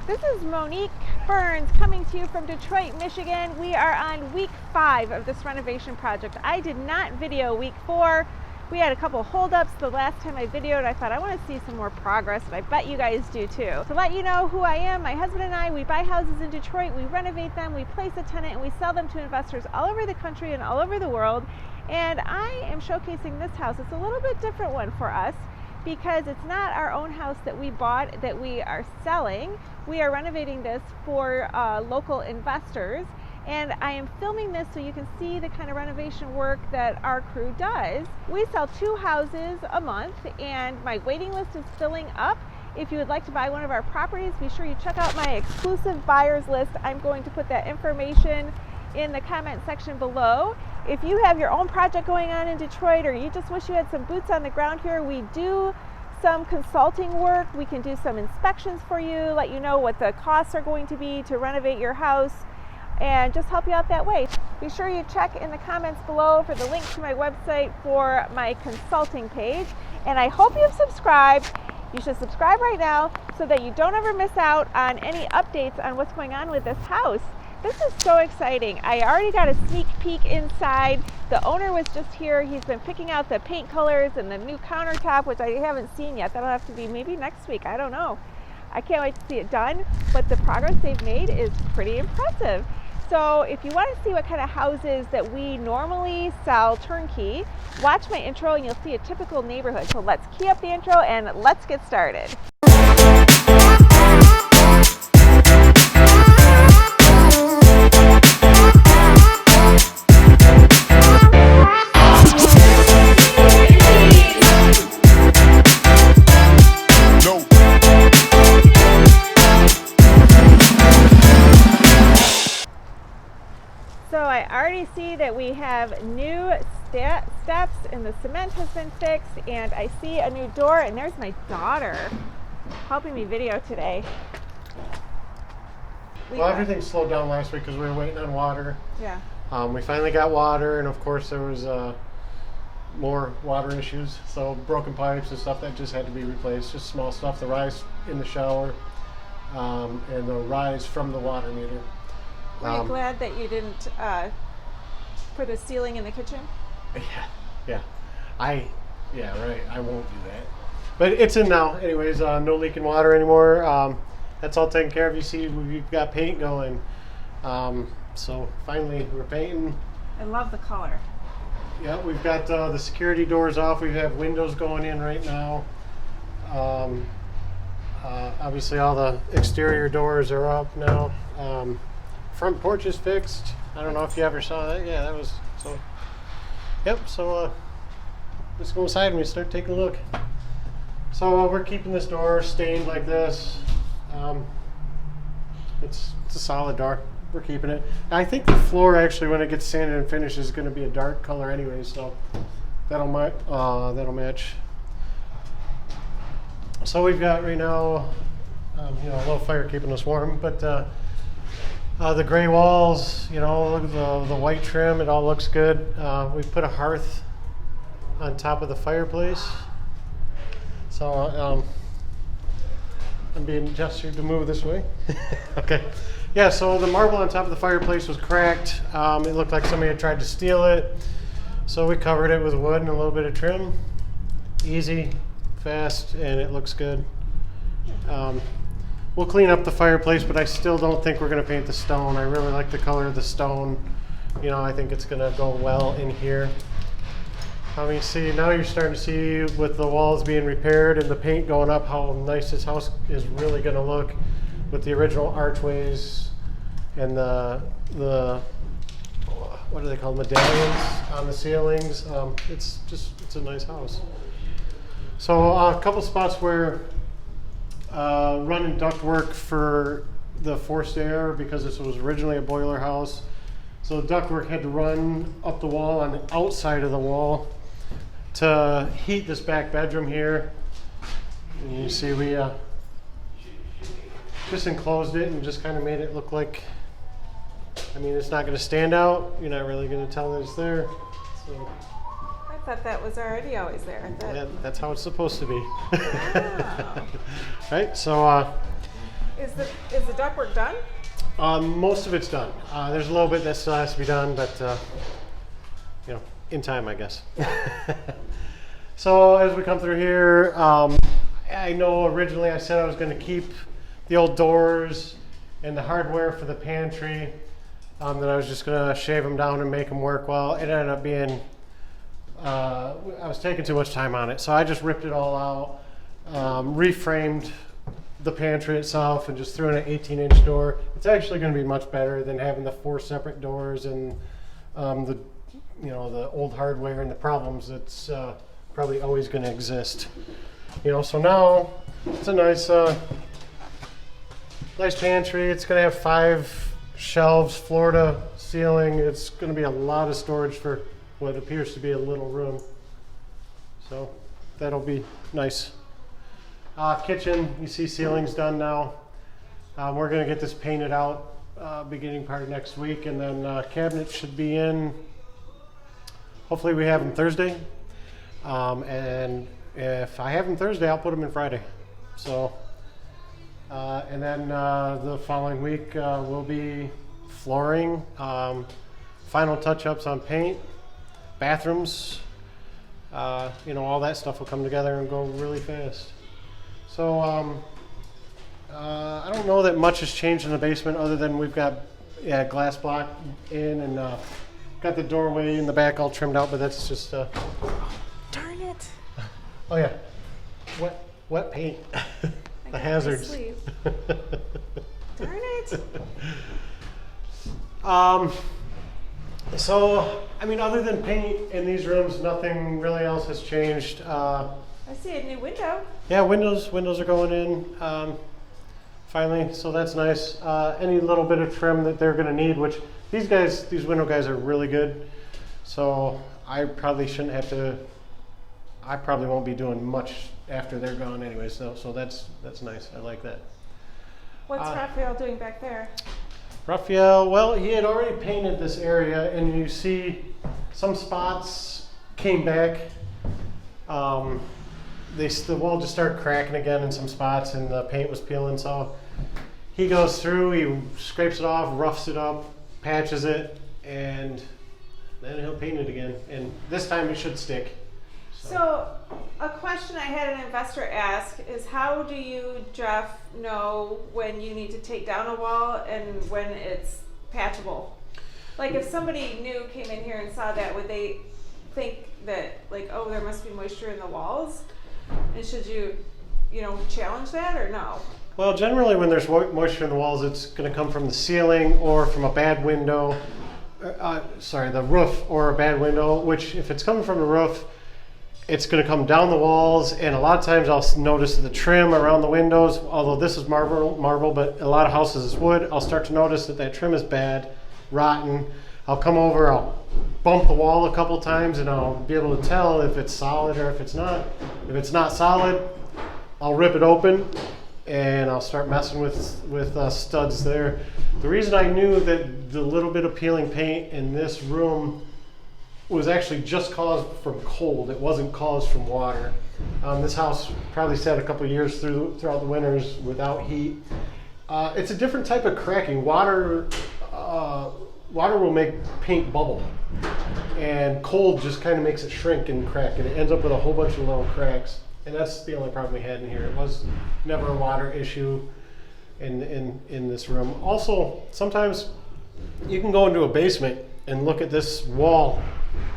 This is Monique Burns coming to you from Detroit, Michigan. We are on week 5 of this renovation project. I did not video week 4. We had a couple holdups the last time I videoed. I thought I want to see some more progress, and I bet you guys do too. To let you know who I am, my husband and I, we buy houses in Detroit, we renovate them, we place a tenant, and we sell them to investors all over the country and all over the world. And I am showcasing this house. It's a little bit different one for us, because it's not our own house that we bought that we are selling. We are renovating this for local investors, and I am filming this so you can see the kind of renovation work that our crew does. We sell 2 houses a month, and my waiting list is filling up. If you would like to buy one of our properties, be sure you check out my exclusive buyers list. I'm going to put that information in the comment section below. If you have your own project going on in Detroit, or you just wish you had some boots on the ground here, we do some consulting work. We can do some inspections for you, let you know what the costs are going to be to renovate your house, and just help you out that way. Be sure you check in the comments below for the link to my website for my consulting page. And I hope you've subscribed. You should subscribe right now so that you don't ever miss out on any updates on what's going on with this house. This is so exciting. I already got a sneak peek inside. The owner was just here. He's been picking out the paint colors and the new countertop, which I haven't seen yet. That'll have to be maybe next week. I don't know. I can't wait to see it done, but the progress they've made is pretty impressive. So if you want to see what kind of houses that we normally sell turnkey, watch my intro and you'll see a typical neighborhood. So let's key up the intro and let's get started. So I already see that we have new steps and the cement has been fixed, and I see a new door, and there's my daughter helping me video today. Well, everything slowed down last week because we were waiting on water. Yeah. We finally got water, and of course there was more water issues, so broken pipes and stuff that just had to be replaced, just small stuff, the rise in the shower and the rise from the water meter. Were you glad that you didn't put a ceiling in the kitchen? Yeah, right, I won't do that. But it's in now anyways, no leaking water anymore. That's all taken care of. You see we've got paint going. So finally we're painting. I love the color. Yeah, we've got the security doors off. We have windows going in right now. Obviously all the exterior doors are up now. Front porch is fixed. I don't know if you ever saw that. Yeah, that was so. Yep. So let's go inside and we start taking a look. So we're keeping this door stained like this. It's a solid door. We're keeping it. I think the floor actually, when it gets sanded and finished, is going to be a dark color anyway. So that'll match. So we've got right now, a little fire keeping us warm, but. The gray walls, look at the white trim, it all looks good. We put a hearth on top of the fireplace. So I'm being gestured to move this way. Okay. Yeah, so the marble on top of the fireplace was cracked. It looked like somebody had tried to steal it. So we covered it with wood and a little bit of trim. Easy, fast, and it looks good. We'll clean up the fireplace, but I still don't think we're going to paint the stone. I really like the color of the stone. I think it's going to go well in here. Now you're starting to see with the walls being repaired and the paint going up how nice this house is really going to look with the original archways and the what do they call medallions on the ceilings. It's a nice house. So a couple spots where running ductwork for the forced air, because this was originally a boiler house. So the ductwork had to run up the wall on the outside of the wall to heat this back bedroom here. And you see we just enclosed it and just kind of made it look like, it's not going to stand out. You're not really going to tell that it's there. So. I thought that was already always there. Yeah, that's how it's supposed to be. Wow. Right, so Is the ductwork done? Most of it's done. There's a little bit that still has to be done, but you know, in time, I guess. So as we come through here, I know originally I said I was going to keep the old doors and the hardware for the pantry, that I was just going to shave them down and make them work well. It ended up being, I was taking too much time on it, so I just ripped it all out, reframed the pantry itself, and just threw in an 18-inch door. It's actually going to be much better than having the 4 separate doors and the old hardware and the problems that's probably always going to exist. So now it's a nice nice pantry. It's going to have 5 shelves, floor to ceiling. It's going to be a lot of storage for what appears to be a little room. So that'll be nice. Kitchen, you see ceiling's done now. We're going to get this painted out beginning part of next week, and then cabinets should be in. Hopefully we have them Thursday. And if I have them Thursday, I'll put them in Friday. So, and then the following week will be flooring, final touch-ups on paint, bathrooms. All that stuff will come together and go really fast. So I don't know that much has changed in the basement other than we've got glass block in, and got the doorway in the back all trimmed out, but that's just Darn it. oh yeah, wet paint. The hazards. Darn it. So I mean, other than paint in these rooms, nothing really else has changed. I see a new window. Yeah, windows are going in finally, so that's nice. Any little bit of trim that they're going to need, which these window guys are really good, so I probably shouldn't have to. I probably won't be doing much after they're gone anyway, so that's nice. I like that. What's Raphael doing back there? Raphael, well, he had already painted this area, and you see some spots came back. The wall just started cracking again in some spots, and the paint was peeling. So he goes through, he scrapes it off, roughs it up, patches it, and then he'll paint it again. And this time it should stick. So a question I had an investor ask is, how do you, Jeff, know when you need to take down a wall and when it's patchable? Like if somebody new came in here and saw that, would they think that, like, oh, there must be moisture in the walls? And should you challenge that or no? Well, generally when there's moisture in the walls, it's going to come from the ceiling or from a bad window. The roof or a bad window, which if it's coming from the roof, it's going to come down the walls, and a lot of times I'll notice the trim around the windows, although this is marble, but a lot of houses is wood. I'll start to notice that trim is bad, rotten. I'll come over, I'll bump the wall a couple times, and I'll be able to tell if it's solid or if it's not. If it's not solid, I'll rip it open, and I'll start messing with studs there. The reason I knew that the little bit of peeling paint in this room was actually just caused from cold. It wasn't caused from water. This house probably sat a couple years throughout the winters without heat. It's a different type of cracking. Water will make paint bubble, and cold just kind of makes it shrink and crack, and it ends up with a whole bunch of little cracks. And that's the only problem we had in here. It was never a water issue in this room. Also, sometimes you can go into a basement and look at this wall,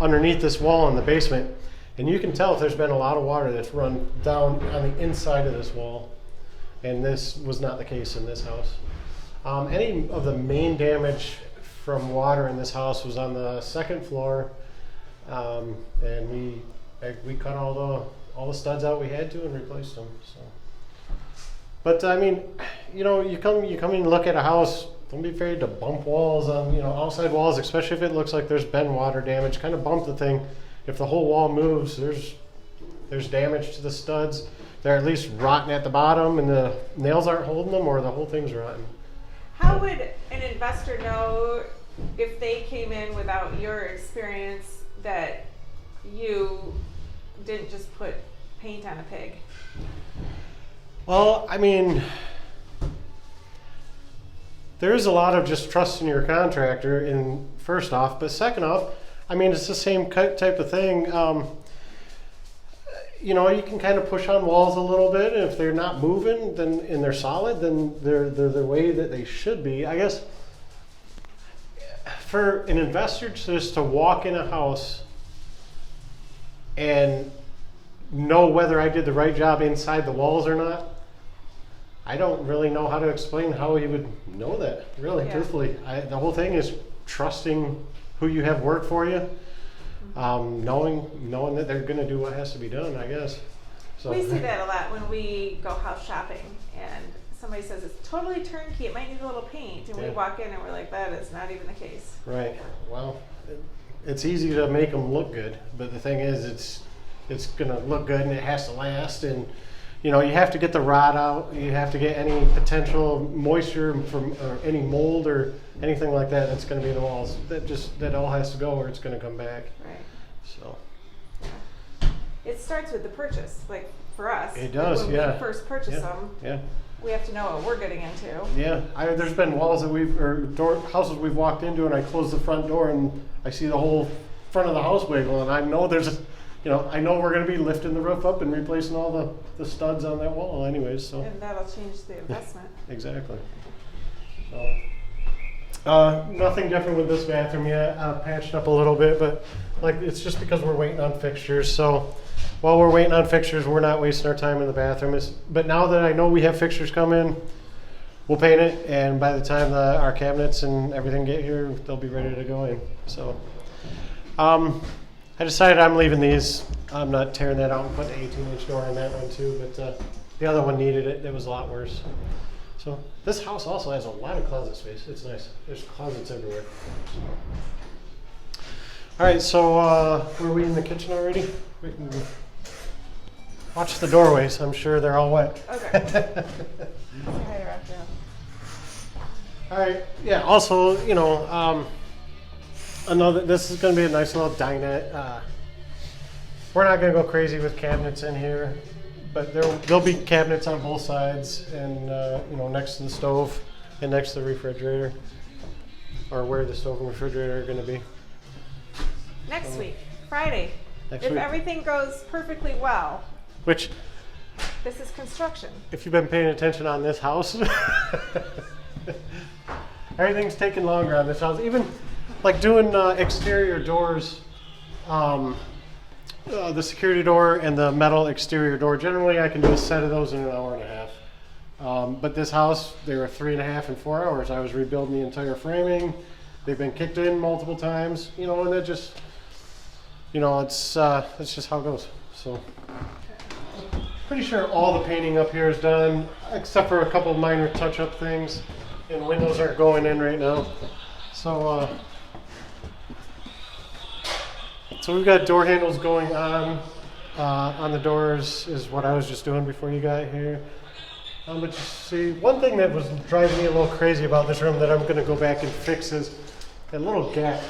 underneath this wall in the basement, and you can tell if there's been a lot of water that's run down on the inside of this wall. And this was not the case in this house. Any of the main damage from water in this house was on the second floor, and we cut all the studs out we had to and replaced them. So, but I mean, you come in and look at a house. Don't be afraid to bump walls on outside walls, especially if it looks like there's been water damage. Kind of bump the thing. If the whole wall moves, there's damage to the studs. They're at least rotten at the bottom, and the nails aren't holding them, or the whole thing's rotten. How would an investor know if they came in without your experience that you didn't just put paint on a pig? Well, I mean, there is a lot of just trust in your contractor, in first off, but second off, I mean, it's the same type of thing. You know, you can kind of push on walls a little bit, and if they're not moving, then and they're solid, then they're the way that they should be. I guess for an investor just to walk in a house and know whether I did the right job inside the walls or not, I don't really know how to explain how he would know that, really, truthfully. The whole thing is trusting who you have work for you, knowing that they're going to do what has to be done, I guess. So we see that a lot when we go house shopping and somebody says it's totally turnkey, it might need a little paint, and we walk in and we're like, that is not even the case. Right. Well, it's easy to make them look good, but the thing is, it's going to look good and it has to last, and you know, you have to get the rot out, you have to get any potential moisture from or any mold or anything like that that's going to be in the walls. That all has to go or it's going to come back. Right. So it starts with the purchase, like for us. It does, when we first purchase them, we have to know what we're getting into. Yeah, there's been walls that houses we've walked into, and I close the front door and I see the whole front of the house wiggle, and I know I know we're going to be lifting the roof up and replacing all the studs on that wall anyways. So. And that'll change the investment. Exactly. So, nothing different with this bathroom yet. Patched up a little bit, but like it's just because we're waiting on fixtures. So while we're waiting on fixtures, we're not wasting our time in the bathroom. But now that I know we have fixtures coming, we'll paint it, and by the time our cabinets and everything get here, they'll be ready to go in. So I decided I'm leaving these. I'm not tearing that out and putting an 18-inch door in that one too, but the other one needed it. It was a lot worse. So this house also has a lot of closet space. It's nice. There's closets everywhere. All right, so were we in the kitchen already? We can watch the doorways. I'm sure they're all wet. Okay. All right. Yeah. Also, you know, this is going to be a nice little dinette. We're not going to go crazy with cabinets in here, but there'll be cabinets on both sides, and you know, next to the stove and next to the refrigerator, or where the stove and refrigerator are going to be. Next week, Friday. If everything goes perfectly well. Which. This is construction. If you've been paying attention on this house, everything's taking longer on this house. Even like doing exterior doors, the security door and the metal exterior door. Generally, I can do a set of those in an hour and a half. But this house, they were 3.5 and 4 hours. I was rebuilding the entire framing. They've been kicked in multiple times, you know, and it just, you know, it's just how it goes. So, pretty sure all the painting up here is done, except for a couple of minor touch-up things, and windows aren't going in right now. So, so we've got door handles going on the doors is what I was just doing before you got here. But you see, one thing that was driving me a little crazy about this room that I'm going to go back and fix is that little gap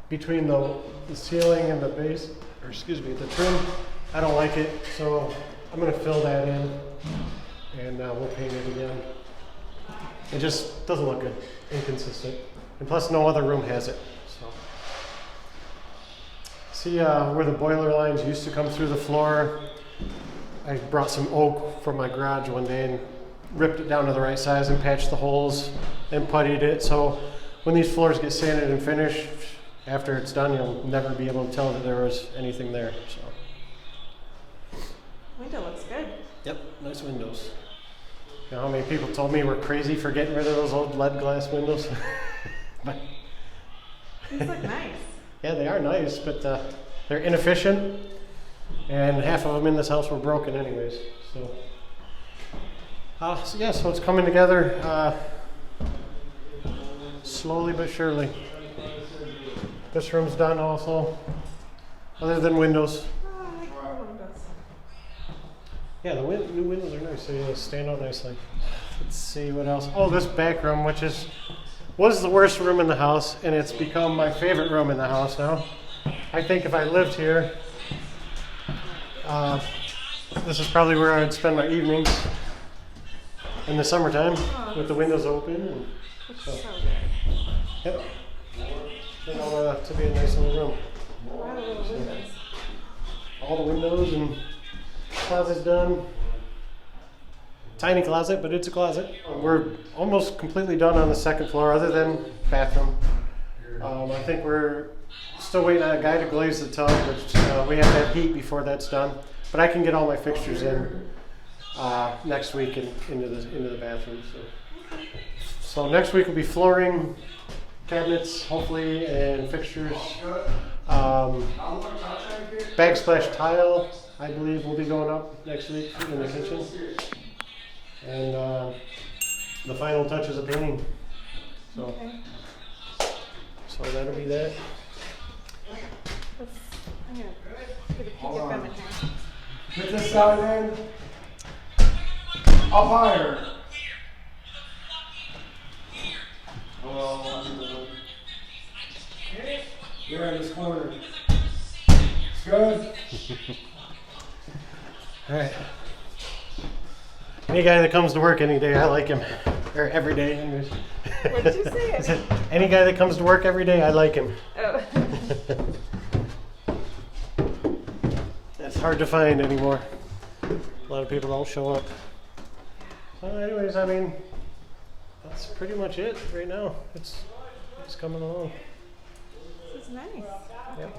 between the ceiling and the base, or excuse me, the trim. I don't like it, so I'm going to fill that in, and we'll paint it again. It just doesn't look good, inconsistent, and plus no other room has it. So, see where the boiler lines used to come through the floor? I brought some oak from my garage one day and ripped it down to the right size and patched the holes and puttied it. So when these floors get sanded and finished, after it's done, you'll never be able to tell that there was anything there. So. Window looks good. Yep, nice windows. You know how many people told me we're crazy for getting rid of those old lead glass windows? But these look nice. Yeah, they are nice, but they're inefficient. And half of them in this house were broken anyways. So, so yeah, so it's coming together slowly but surely. This room's done also, other than windows. Oh, I like the windows. Yeah, the new windows are nice. They stand out nicely. Let's see what else. Oh, this back room, which was the worst room in the house, and it's become my favorite room in the house now. I think if I lived here, this is probably where I would spend my evenings. in the summertime with the windows open. And It's so, so good. yep. To be a nice little room. A lot of little windows. All the windows and closet's done. Tiny closet, but it's a closet. We're almost completely done on the second floor, other than bathroom. I think we're still waiting on a guy to glaze the tub, which we have to have heat before that's done. But I can get all my fixtures in next week and into the bathroom. So next week will be flooring, cabinets, hopefully, and fixtures. Backsplash tile, I believe, will be going up next week in the kitchen. And the final touches of painting. So, Okay. so that'll be that. I'm going to get a peek at them in here. Get this side in. Up higher. There in this corner. It's good. All right. Any guy that comes to work any day, I like him. Or every day. Anyways. What did you say? I said, any guy that comes to work every day, I like him. Oh. That's hard to find anymore. A lot of people don't show up. Well, anyways, I mean, that's pretty much it right now. It's coming along. This is nice. Yep.